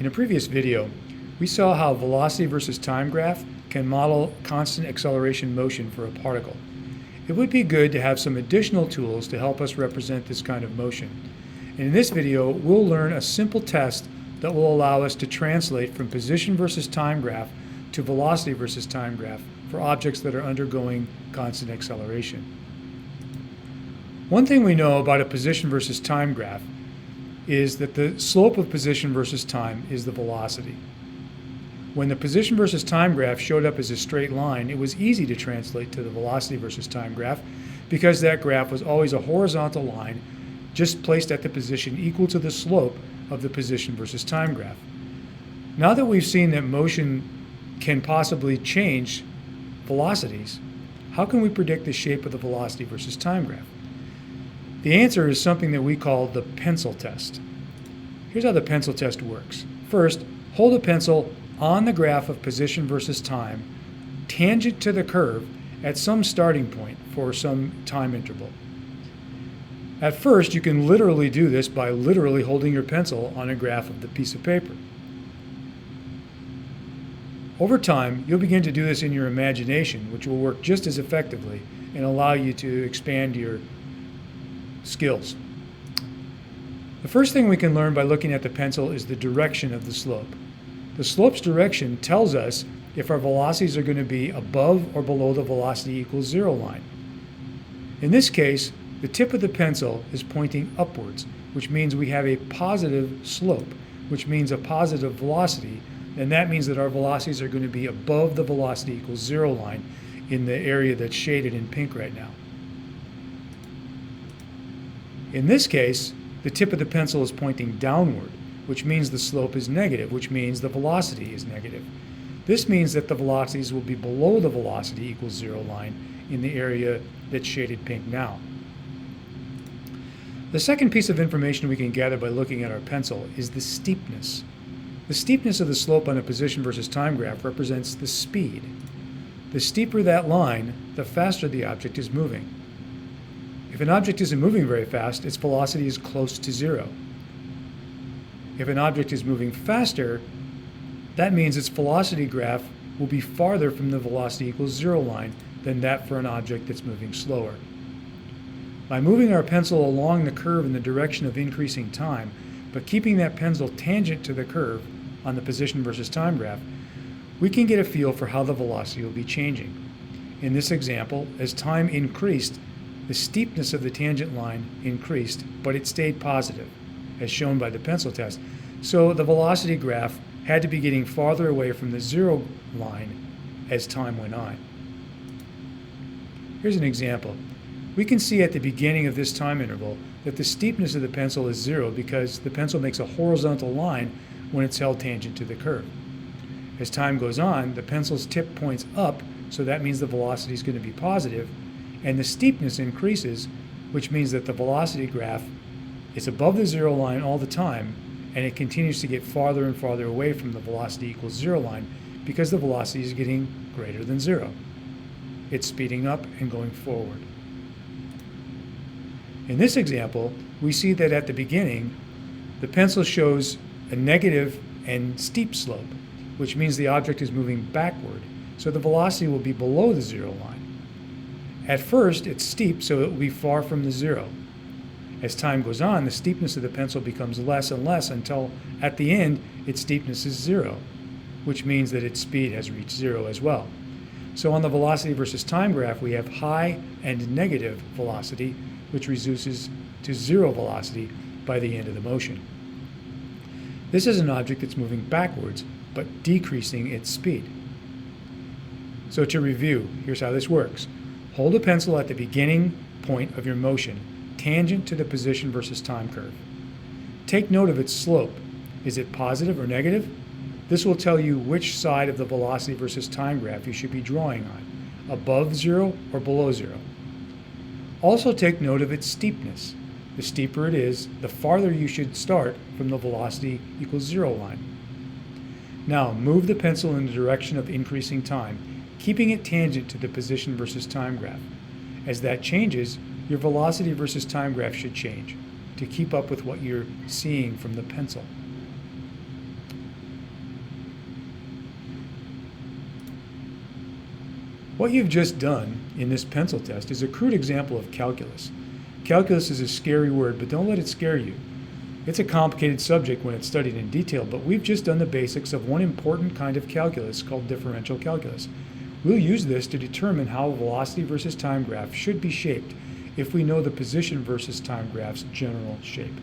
In a previous video, we saw how velocity versus time graph can model constant acceleration motion for a particle. It would be good to have some additional tools to help us represent this kind of motion. And in this video, we'll learn a simple test that will allow us to translate from position versus time graph to velocity versus time graph for objects that are undergoing constant acceleration. One thing we know about a position versus time graph is that the slope of position versus time is the velocity. When the position versus time graph showed up as a straight line, it was easy to translate to the velocity versus time graph because that graph was always a horizontal line just placed at the position equal to the slope of the position versus time graph. Now that we've seen that motion can possibly change velocities, how can we predict the shape of the velocity versus time graph? The answer is something that we call the pencil test. Here's how the pencil test works. First, hold a pencil on the graph of position versus time, tangent to the curve at some starting point for some time interval. At first, you can literally do this by literally holding your pencil on a graph of the piece of paper. Over time, you'll begin to do this in your imagination, which will work just as effectively and allow you to expand your skills. The first thing we can learn by looking at the pencil is the direction of the slope. The slope's direction tells us if our velocities are going to be above or below the velocity equals zero line. In this case, the tip of the pencil is pointing upwards, which means we have a positive slope, which means a positive velocity, and that means that our velocities are going to be above the velocity equals zero line in the area that's shaded in pink right now. In this case, the tip of the pencil is pointing downward, which means the slope is negative, which means the velocity is negative. This means that the velocities will be below the velocity equals zero line in the area that's shaded pink now. The second piece of information we can gather by looking at our pencil is the steepness. The steepness of the slope on a position versus time graph represents the speed. The steeper that line, the faster the object is moving. If an object isn't moving very fast, its velocity is close to zero. If an object is moving faster, that means its velocity graph will be farther from the velocity equals zero line than that for an object that's moving slower. By moving our pencil along the curve in the direction of increasing time, but keeping that pencil tangent to the curve on the position versus time graph, we can get a feel for how the velocity will be changing. In this example, as time increased, the steepness of the tangent line increased, but it stayed positive, as shown by the pencil test. So the velocity graph had to be getting farther away from the zero line as time went on. Here's an example. We can see at the beginning of this time interval that the steepness of the pencil is zero because the pencil makes a horizontal line when it's held tangent to the curve. As time goes on, the pencil's tip points up, so that means the velocity is going to be positive, and the steepness increases, which means that the velocity graph is above the zero line all the time, and it continues to get farther and farther away from the velocity equals zero line because the velocity is getting greater than zero. It's speeding up and going forward. In this example, we see that at the beginning, the pencil shows a negative and steep slope, which means the object is moving backward, so the velocity will be below the zero line. At first, it's steep, so it will be far from the zero. As time goes on, the steepness of the pencil becomes less and less until, at the end, its steepness is zero, which means that its speed has reached zero as well. So on the velocity versus time graph, we have high and negative velocity, which reduces to zero velocity by the end of the motion. This is an object that's moving backwards, but decreasing its speed. So to review, here's how this works. Hold a pencil at the beginning point of your motion, tangent to the position versus time curve. Take note of its slope. Is it positive or negative? This will tell you which side of the velocity versus time graph you should be drawing on, above zero or below zero. Also take note of its steepness. The steeper it is, the farther you should start from the velocity equals zero line. Now move the pencil in the direction of increasing time, keeping it tangent to the position versus time graph. As that changes, your velocity versus time graph should change to keep up with what you're seeing from the pencil. What you've just done in this pencil test is a crude example of calculus. Calculus is a scary word, but don't let it scare you. It's a complicated subject when it's studied in detail, but we've just done the basics of one important kind of calculus called differential calculus. We'll use this to determine how a velocity versus time graph should be shaped if we know the position versus time graph's general shape.